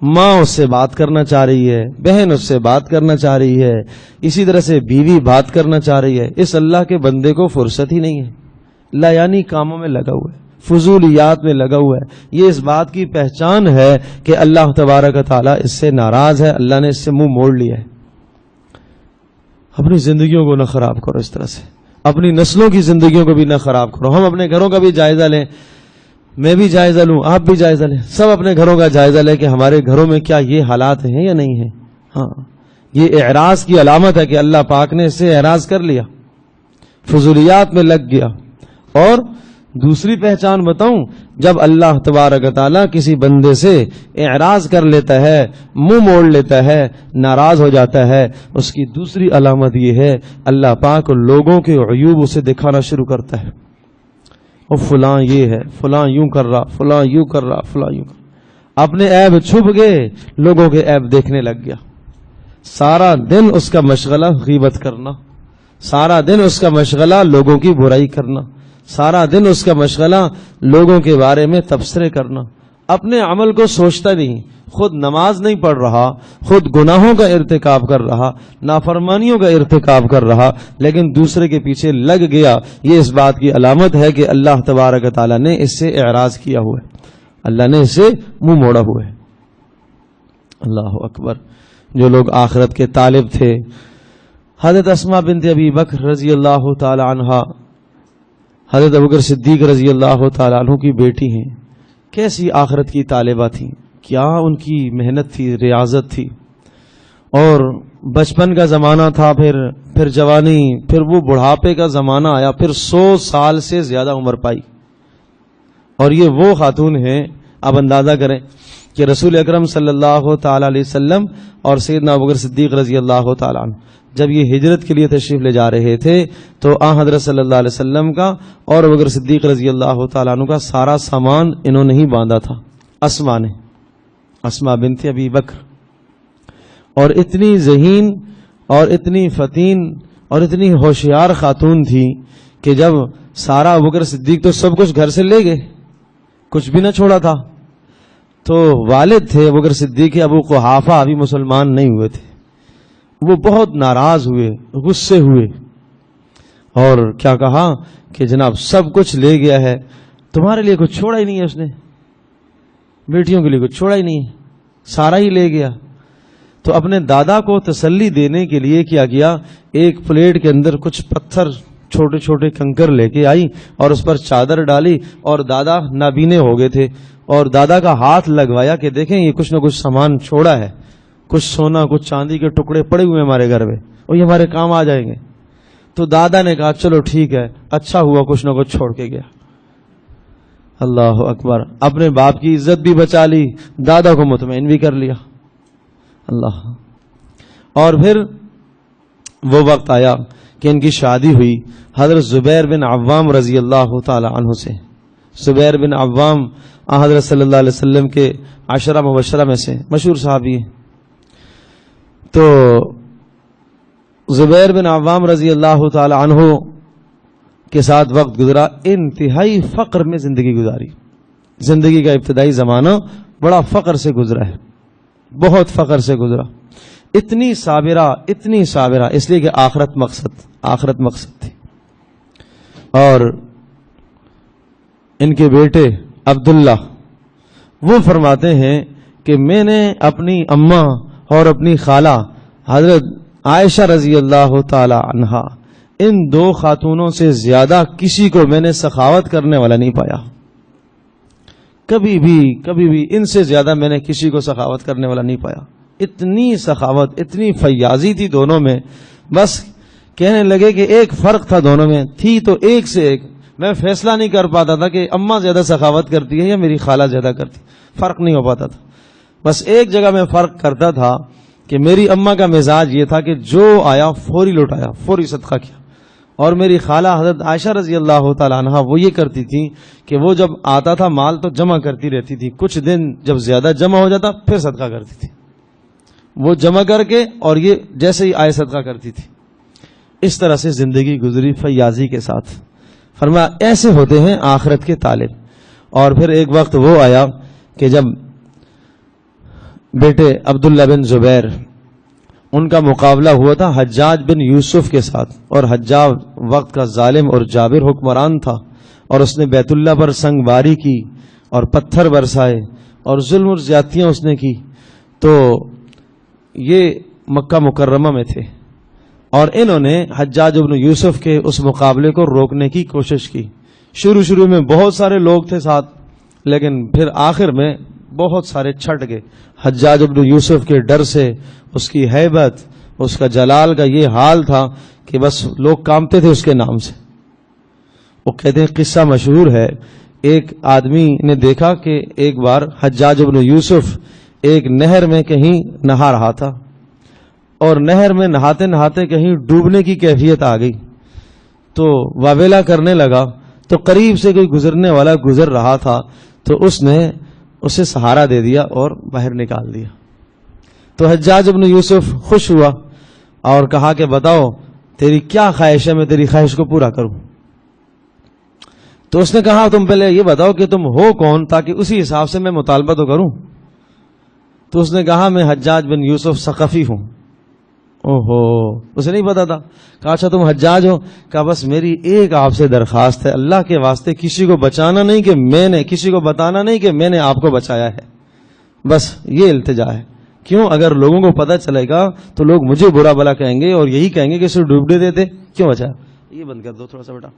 ماں اس سے بات کرنا چاہ رہی ہے، بہن اس سے بات کرنا چاہ رہی ہے، اسی طرح سے بیوی بات کرنا چاہ رہی ہے. اس اللہ کے بندے کو فرصت ہی نہیں ہے، لایانی کاموں میں لگا ہوا ہے، فضولیات میں لگا ہوا ہے. یہ اس بات کی پہچان ہے کہ اللہ تبارک و تعالیٰ اس سے ناراض ہے، اللہ نے اس سے منہ موڑ لیا ہے. اپنی زندگیوں کو نہ خراب کرو اس طرح سے، اپنی نسلوں کی زندگیوں کو بھی نہ خراب کرو. ہم اپنے گھروں کا بھی جائزہ لیں، میں بھی جائزہ لوں، آپ بھی جائزہ لیں، سب اپنے گھروں کا جائزہ لیں کہ ہمارے گھروں میں کیا یہ حالات ہیں یا نہیں ہیں. ہاں، یہ اعراض کی علامت ہے کہ اللہ پاک نے اس سے اعراض کر لیا، فضولیات میں لگ گیا. اور دوسری پہچان بتاؤں، جب اللہ تبارک و تعالیٰ کسی بندے سے اعراض کر لیتا ہے، منہ موڑ لیتا ہے، ناراض ہو جاتا ہے، اس کی دوسری علامت یہ ہے اللہ پاک لوگوں کے عیوب اسے دکھانا شروع کرتا ہے. اور فلاں یہ ہے، فلاں یوں کر رہا، فلاں یوں کر رہا، فلاں یوں کر رہا. اپنے عیب چھپ گئے، لوگوں کے عیب دیکھنے لگ گیا. سارا دن اس کا مشغلہ غیبت کرنا، سارا دن اس کا مشغلہ لوگوں کی برائی کرنا، سارا دن اس کا مشغلہ لوگوں کے بارے میں تبصرے کرنا. اپنے عمل کو سوچتا نہیں، خود نماز نہیں پڑھ رہا، خود گناہوں کا ارتکاب کر رہا، نافرمانیوں کا ارتکاب کر رہا، لیکن دوسرے کے پیچھے لگ گیا. یہ اس بات کی علامت ہے کہ اللہ تبارک و تعالیٰ نے اس سے اعراض کیا ہوا ہے، اللہ نے اس سے منہ موڑا ہوا ہے. اللہ اکبر. جو لوگ آخرت کے طالب تھے، حضرت اسماء بنت ابی بکر رضی اللہ تعالی عنہا حضرت ابوبکر صدیق رضی اللہ تعالی عنہ کی بیٹی ہیں، کیسی آخرت کی طالبہ تھیں، کیا ان کی محنت تھی، ریاضت تھی. اور بچپن کا زمانہ تھا، پھر جوانی، پھر وہ بڑھاپے کا زمانہ آیا، پھر 100 سال سے زیادہ عمر پائی. اور یہ وہ خاتون ہیں، آپ اندازہ کریں کہ رسول اکرم صلی اللہ تعالی علیہ وسلم اور سیدنا ابوبکر صدیق رضی اللہ تعالی عنہ جب یہ ہجرت کے لیے تشریف لے جا رہے تھے تو حضرت صلی اللہ علیہ وسلم کا اور ابوبکر صدیق رضی اللہ تعالیٰ عنہ کا سارا سامان انہوں نے ہی باندھا تھا. اسماء بنت ابی بکر. اور اتنی ذہین اور اتنی فتین اور اتنی ہوشیار خاتون تھی کہ جب سارا ابوبکر صدیق تو سب کچھ گھر سے لے گئے، کچھ بھی نہ چھوڑا تھا، تو والد تھے ابوبکر صدیق کے، ابو قحافہ ابھی مسلمان نہیں ہوئے تھے. وہ بہت ناراض ہوئے، غصے ہوئے، اور کیا کہا کہ جناب سب کچھ لے گیا ہے، تمہارے لیے کچھ چھوڑا ہی نہیں ہے، اس نے بیٹیوں کے لیے کچھ چھوڑا ہی نہیں ہے، سارا ہی لے گیا. تو اپنے دادا کو تسلی دینے کے لیے کیا کیا، ایک پلیٹ کے اندر کچھ پتھر چھوٹے چھوٹے کنکر لے کے آئی اور اس پر چادر ڈالی، اور دادا نابینے ہو گئے تھے، اور دادا کا ہاتھ لگوایا کہ دیکھیں یہ کچھ نہ کچھ سامان چھوڑا ہے، کچھ سونا کچھ چاندی کے ٹکڑے پڑے ہوئے ہمارے گھر میں، اور یہ ہمارے کام آ جائیں گے. تو دادا نے کہا چلو ٹھیک ہے، اچھا ہوا کچھ نہ کچھ چھوڑ کے گیا. اللہ اکبر. اپنے باپ کی عزت بھی بچا لی، دادا کو مطمئن بھی کر لیا. اللہ. اور پھر وہ وقت آیا کہ ان کی شادی ہوئی حضرت زبیر بن عوام رضی اللہ تعالی عنہ سے. زبیر بن عوام حضرت صلی اللہ علیہ وسلم کے 10 مبشرہ میں سے مشہور صحابی ہیں. تو زبیر بن عوام رضی اللہ تعالی عنہ کے ساتھ وقت گزرا، انتہائی فقر میں زندگی گزاری. زندگی کا ابتدائی زمانہ بڑا فقر سے گزرا ہے، بہت فقر سے گزرا. اتنی صابرہ اس لیے کہ آخرت مقصد تھی. اور ان کے بیٹے عبداللہ وہ فرماتے ہیں کہ میں نے اپنی اماں اور اپنی خالہ حضرت عائشہ رضی اللہ تعالی عنہا، ان 2 خاتونوں سے زیادہ کسی کو میں نے سخاوت کرنے والا نہیں پایا. کبھی بھی ان سے زیادہ میں نے کسی کو سخاوت کرنے والا نہیں پایا. اتنی سخاوت، اتنی فیاضی تھی دونوں میں. بس کہنے لگے کہ ایک فرق تھا دونوں میں، تھی تو ایک سے ایک. میں فیصلہ نہیں کر پاتا تھا کہ اماں زیادہ سخاوت کرتی ہے یا میری خالہ زیادہ کرتی، فرق نہیں ہو پاتا تھا. بس ایک جگہ میں فرق کرتا تھا کہ میری اماں کا مزاج یہ تھا کہ جو آیا فوری لوٹایا، فوری صدقہ کیا. اور میری خالہ حضرت عائشہ رضی اللہ تعالی عنہا وہ یہ کرتی تھی کہ وہ جب آتا تھا مال تو جمع کرتی رہتی تھی، کچھ دن جب زیادہ جمع ہو جاتا پھر صدقہ کرتی تھی. وہ جمع کر کے اور یہ جیسے ہی آئے صدقہ کرتی تھی. اس طرح سے زندگی گزری فیاضی کے ساتھ. فرمایا ایسے ہوتے ہیں آخرت کے طالب. اور پھر ایک وقت وہ آیا کہ جب بیٹے عبداللہ بن زبیر، ان کا مقابلہ ہوا تھا حجاج بن یوسف کے ساتھ، اور حجاج وقت کا ظالم اور جابر حکمران تھا، اور اس نے بیت اللہ پر سنگ باری کی اور پتھر برسائے اور ظلم اور زیادتیاں اس نے کی۔ تو یہ مکہ مکرمہ میں تھے، اور انہوں نے حجاج بن یوسف کے اس مقابلے کو روکنے کی کوشش کی۔ شروع میں بہت سارے لوگ تھے ساتھ، لیکن پھر آخر میں بہت سارے چھٹ گئے۔ حجاج بن یوسف کے ڈر سے، اس کی ہیبت، اس کا جلال کا یہ حال تھا کہ بس لوگ کانپتے تھے اس کے نام سے۔ وہ کہتے ہیں، قصہ مشہور ہے، ایک آدمی نے دیکھا کہ ایک بار حجاج بن یوسف ایک نہر میں کہیں نہا رہا تھا، اور نہر میں نہاتے نہاتے کہیں ڈوبنے کی کیفیت آ گئی، تو واویلا کرنے لگا، تو قریب سے کوئی گزرنے والا گزر رہا تھا، تو اس نے اسے سہارا دے دیا اور باہر نکال دیا۔ تو حجاج بن یوسف خوش ہوا اور کہا کہ بتاؤ تیری کیا خواہش ہے، میں تیری خواہش کو پورا کروں۔ تو اس نے کہا تم پہلے یہ بتاؤ کہ تم ہو کون، تاکہ اسی حساب سے میں مطالبہ تو کروں۔ تو اس نے کہا میں حجاج بن یوسف ثقفی ہوں۔ اوہو، اسے نہیں پتا تھا۔ کہا اچھا تم حجاج ہو؟ کہا بس میری ایک آپ سے درخواست ہے، اللہ کے واسطے کسی کو بچانا نہیں کہ میں نے، کسی کو بتانا نہیں کہ میں نے آپ کو بچایا ہے، بس یہ التجا ہے۔ کیوں؟ اگر لوگوں کو پتہ چلے گا تو لوگ مجھے برا بلا کہیں گے، اور یہی کہیں گے کہ اسے ڈوبنے دیتے، کیوں بچایا۔ یہ بند کر دو تھوڑا سا بیٹا،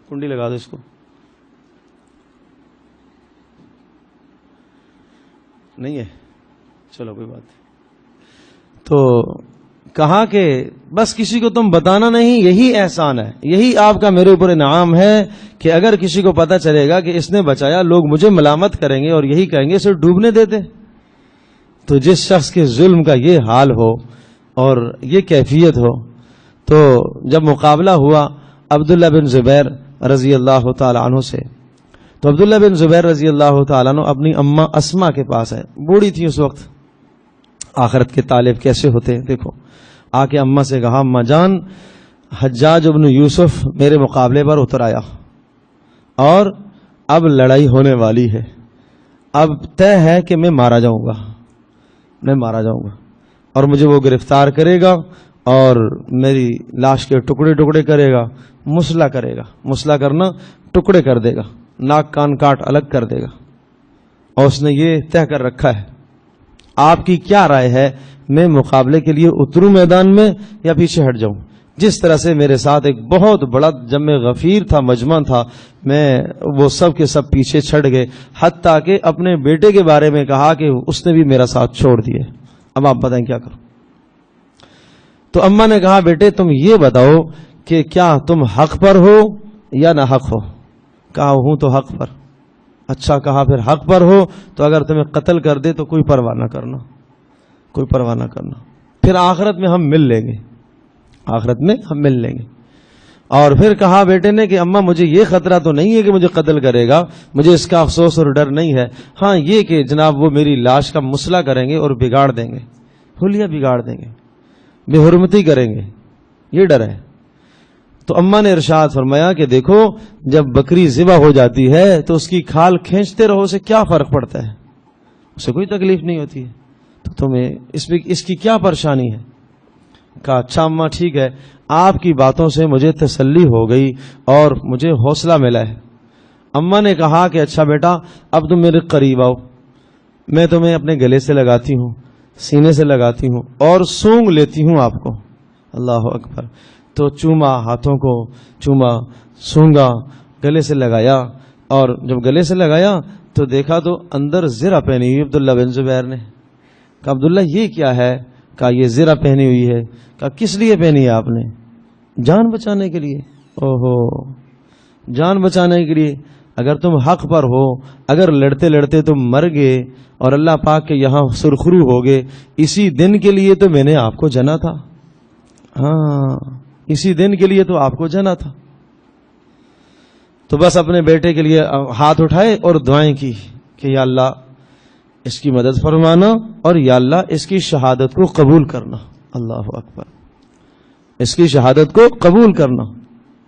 کنڈی لگا دو اس کو۔ نہیں ہے، چلو کوئی بات نہیں۔ تو کہا کہ بس کسی کو تم بتانا نہیں، یہی احسان ہے، یہی آپ کا میرے اوپر انعام ہے کہ اگر کسی کو پتہ چلے گا کہ اس نے بچایا، لوگ مجھے ملامت کریں گے اور یہی کہیں گے اسے ڈوبنے دیتے۔ تو جس شخص کے ظلم کا یہ حال ہو اور یہ کیفیت ہو، تو جب مقابلہ ہوا عبداللہ بن زبیر رضی اللہ تعالی عنہ سے، تو عبداللہ بن زبیر رضی اللہ تعالیٰ عنہ اپنی اماں اسما کے پاس ہے، بوڑھی تھی اس وقت۔ آخرت کے طالب کیسے ہوتے ہیں دیکھو، آ کے اماں سے کہا اماں جان، حجاج بن یوسف میرے مقابلے پر اتر آیا، اور اب لڑائی ہونے والی ہے، اب طے ہے کہ میں مارا جاؤں گا، میں مارا جاؤں گا، اور مجھے وہ گرفتار کرے گا اور میری لاش کے ٹکڑے ٹکڑے کرے گا، مسلح کرے گا، مسلح کرنا ٹکڑے کر دے گا، ناک کان کاٹ الگ کر دے گا، اور اس نے یہ طے کر رکھا ہے۔ آپ کی کیا رائے ہے، میں مقابلے کے لیے اتروں میدان میں یا پیچھے ہٹ جاؤں؟ جس طرح سے میرے ساتھ ایک بہت بڑا جمع غفیر تھا، مجمع تھا، میں وہ سب کے سب پیچھے چھٹ گئے، حتیٰ کہ اپنے بیٹے کے بارے میں کہا کہ اس نے بھی میرا ساتھ چھوڑ دیے، اب آپ بتائیں کیا کروں؟ تو اماں نے کہا بیٹے تم یہ بتاؤ کہ کیا تم حق پر ہو یا نہ حق ہو؟ کہا ہوں تو حق پر۔ اچھا، کہا پھر حق پر ہو تو اگر تمہیں قتل کر دے تو کوئی پرواہ نہ کرنا، کوئی پرواہ نہ کرنا، پھر آخرت میں ہم مل لیں گے، آخرت میں ہم مل لیں گے۔ اور پھر کہا بیٹے نے کہ اماں مجھے یہ خطرہ تو نہیں ہے کہ مجھے قتل کرے گا، مجھے اس کا افسوس اور ڈر نہیں ہے، ہاں یہ کہ جناب وہ میری لاش کا مسئلہ کریں گے اور بگاڑ دیں گے، حلیہ بگاڑ دیں گے، بے حرمتی کریں گے، یہ ڈر ہے۔ تو اماں نے ارشاد فرمایا کہ دیکھو جب بکری ذبح ہو جاتی ہے تو اس کی کھال کھینچتے رہو، اسے کیا فرق پڑتا ہے، اسے کوئی تکلیف نہیں ہوتی ہے، تو تمہیں اس کی کیا پریشانی ہے؟ کہا اچھا اماں ٹھیک ہے، آپ کی باتوں سے مجھے تسلی ہو گئی اور مجھے حوصلہ ملا ہے۔ اماں نے کہا کہ اچھا بیٹا اب تم میرے قریب آؤ، میں تمہیں اپنے گلے سے لگاتی ہوں، سینے سے لگاتی ہوں اور سونگ لیتی ہوں آپ کو۔ اللہ اکبر۔ تو چوما، ہاتھوں کو چوما، سونگا، گلے سے لگایا، اور جب گلے سے لگایا تو دیکھا تو اندر زرہ پہنی ہوئی عبداللہ بن زبیر نے۔ کہا عبداللہ یہ کیا ہے؟ کہا یہ زرہ پہنی ہوئی ہے۔ کہا کس لیے پہنی ہے آپ نے؟ جان بچانے کے لیے۔ اوہو، جان بچانے کے لیے؟ اگر تم حق پر ہو، اگر لڑتے لڑتے تم مر گئے اور اللہ پاک کے یہاں سرخرو ہو گئے، اسی دن کے لیے تو میں نے آپ کو جنا تھا، ہاں اسی دن کے لیے تو آپ کو جنا تھا۔ تو بس اپنے بیٹے کے لیے ہاتھ اٹھائے اور دعائیں کی کہ یا اللہ اس کی مدد فرمانا، اور یا اللہ اس کی شہادت کو قبول کرنا۔ اللہ اکبر، اس کی شہادت کو قبول کرنا،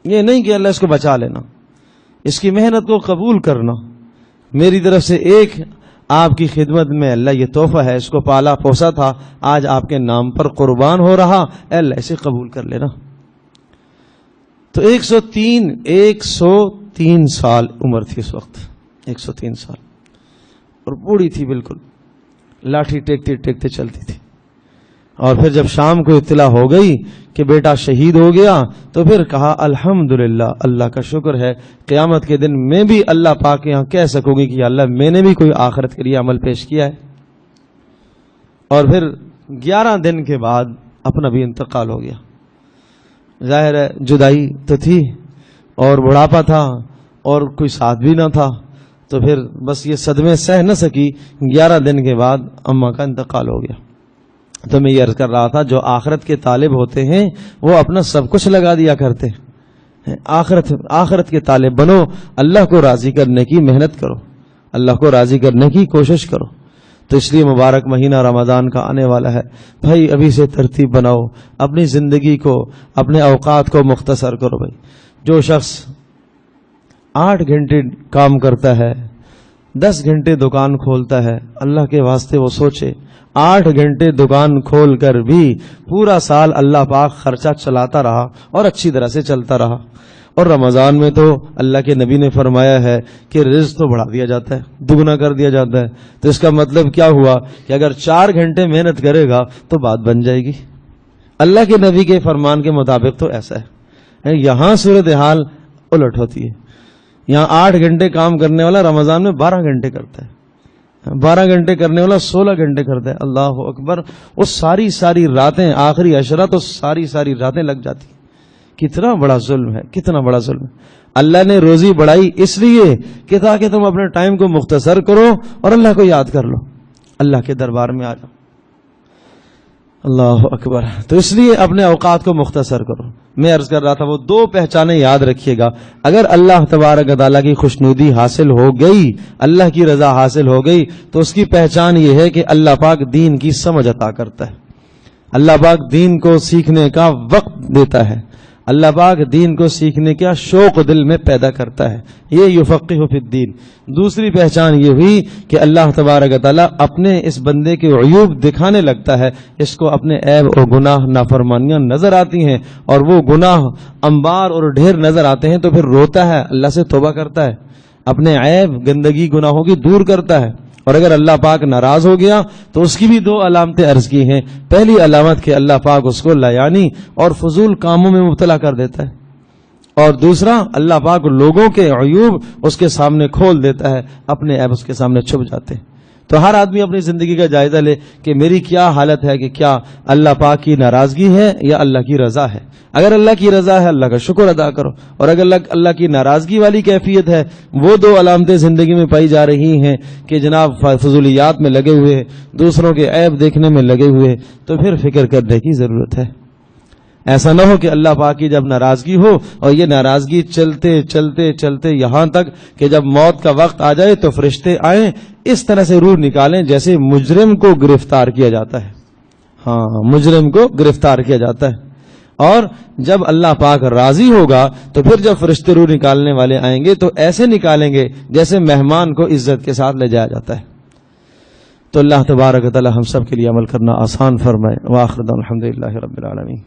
یہ نہیں کہ اللہ اس کو بچا لینا، اس کی محنت کو قبول کرنا، میری طرف سے ایک آپ کی خدمت میں اللہ یہ تحفہ ہے، اس کو پالا پوسا تھا، آج آپ کے نام پر قربان ہو رہا، اے اللہ اسے قبول کر لینا۔ تو 103 سال عمر تھی اس وقت، 103 سال، اور بوڑھی تھی بالکل، لاٹھی ٹیکتے ٹیکتے چلتی تھی۔ اور پھر جب شام کو اطلاع ہو گئی کہ بیٹا شہید ہو گیا تو پھر کہا الحمدللہ، اللہ کا شکر ہے، قیامت کے دن میں بھی اللہ پاک یہاں کہہ سکوں گی کہ اللہ میں نے بھی کوئی آخرت کے لیے عمل پیش کیا ہے۔ اور پھر 11 دن کے بعد اپنا بھی انتقال ہو گیا۔ ظاہر ہے جدائی تو تھی اور بڑھاپا تھا اور کوئی ساتھ بھی نہ تھا، تو پھر بس یہ صدمے سہ نہ سکی، 11 دن کے بعد اماں کا انتقال ہو گیا۔ تو میں یہ عرض کر رہا تھا، جو آخرت کے طالب ہوتے ہیں وہ اپنا سب کچھ لگا دیا کرتے ہیں۔ آخرت کے طالب بنو، اللہ کو راضی کرنے کی محنت کرو، اللہ کو راضی کرنے کی کوشش کرو۔ تو اس لیے مبارک مہینہ رمضان کا آنے والا ہے، بھائی ابھی سے ترتیب بناؤ، اپنی زندگی کو، اپنے اوقات کو مختصر کرو۔ بھائی جو شخص 8 گھنٹے کام کرتا ہے، 10 گھنٹے دکان کھولتا ہے، اللہ کے واسطے وہ سوچے 8 گھنٹے دکان کھول کر بھی پورا سال اللہ پاک خرچہ چلاتا رہا اور اچھی طرح سے چلتا رہا۔ اور رمضان میں تو اللہ کے نبی نے فرمایا ہے کہ رزق تو بڑھا دیا جاتا ہے، دگنا کر دیا جاتا ہے۔ تو اس کا مطلب کیا ہوا کہ اگر 4 گھنٹے محنت کرے گا تو بات بن جائے گی۔ اللہ کے نبی کے فرمان کے مطابق تو ایسا ہے۔ یہاں صورتحال الٹ ہوتی ہے، یہاں 8 گھنٹے کام کرنے والا رمضان میں 12 گھنٹے کرتا ہے، 12 گھنٹے کرنے والا 16 گھنٹے کرتا ہے۔ اللہ اکبر، وہ ساری راتیں، آخری عشرہ تو ساری راتیں لگ جاتی ہیں۔ کتنا بڑا ظلم ہے، کتنا بڑا ظلم ہے۔ اللہ نے روزی بڑھائی اس لیے کہ تاکہ تم اپنے ٹائم کو مختصر کرو اور اللہ کو یاد کر لو، اللہ کے دربار میں آ جاؤ۔ اللہ اکبر۔ تو اس لیے اپنے اوقات کو مختصر کرو۔ میں عرض کر رہا تھا وہ 2 پہچانیں یاد رکھیے گا۔ اگر اللہ تبارک و تعالیٰ کی خوشنودی حاصل ہو گئی، اللہ کی رضا حاصل ہو گئی، تو اس کی پہچان یہ ہے کہ اللہ پاک دین کی سمجھ عطا کرتا ہے، اللہ پاک دین کو سیکھنے کا وقت دیتا ہے، اللہ پاک دین کو سیکھنے کا شوق دل میں پیدا کرتا ہے، یہ یفقہ فی الدین۔ دوسری پہچان یہ ہوئی کہ اللہ تبارک و تعالیٰ اپنے اس بندے کے عیوب دکھانے لگتا ہے، اس کو اپنے عیب اور گناہ نافرمانیاں نظر آتی ہیں اور وہ گناہ انبار اور ڈھیر نظر آتے ہیں، تو پھر روتا ہے، اللہ سے توبہ کرتا ہے، اپنے عیب گندگی گناہوں کی دور کرتا ہے۔ اور اگر اللہ پاک ناراض ہو گیا تو اس کی بھی 2 علامتیں عرض کی ہیں۔ پہلی علامت کہ اللہ پاک اس کو لایانی اور فضول کاموں میں مبتلا کر دیتا ہے، اور دوسرا اللہ پاک لوگوں کے عیوب اس کے سامنے کھول دیتا ہے، اپنے عیب اس کے سامنے چھپ جاتے ہیں۔ تو ہر آدمی اپنی زندگی کا جائزہ لے کہ میری کیا حالت ہے، کہ کیا اللہ پاک کی ناراضگی ہے یا اللہ کی رضا ہے۔ اگر اللہ کی رضا ہے اللہ کا شکر ادا کرو، اور اگر اللہ کی ناراضگی والی کیفیت ہے، وہ 2 علامتیں زندگی میں پائی جا رہی ہیں کہ جناب فضولیات میں لگے ہوئے، دوسروں کے عیب دیکھنے میں لگے ہوئے، تو پھر فکر کرنے کی ضرورت ہے۔ ایسا نہ ہو کہ اللہ پاک کی جب ناراضگی ہو اور یہ ناراضگی چلتے یہاں تک کہ جب موت کا وقت آ جائے تو فرشتے آئیں، اس طرح سے روح نکالیں جیسے مجرم کو گرفتار کیا جاتا ہے۔ ہاں، مجرم کو گرفتار کیا جاتا ہے۔ اور جب اللہ پاک راضی ہوگا تو پھر جب فرشتے روح نکالنے والے آئیں گے تو ایسے نکالیں گے جیسے مہمان کو عزت کے ساتھ لے جایا جاتا ہے۔ تو اللہ تبارک و تعالی ہم سب کے لیے عمل کرنا آسان فرمائے۔ وآخر دعوانا الحمدللہ رب العالمین۔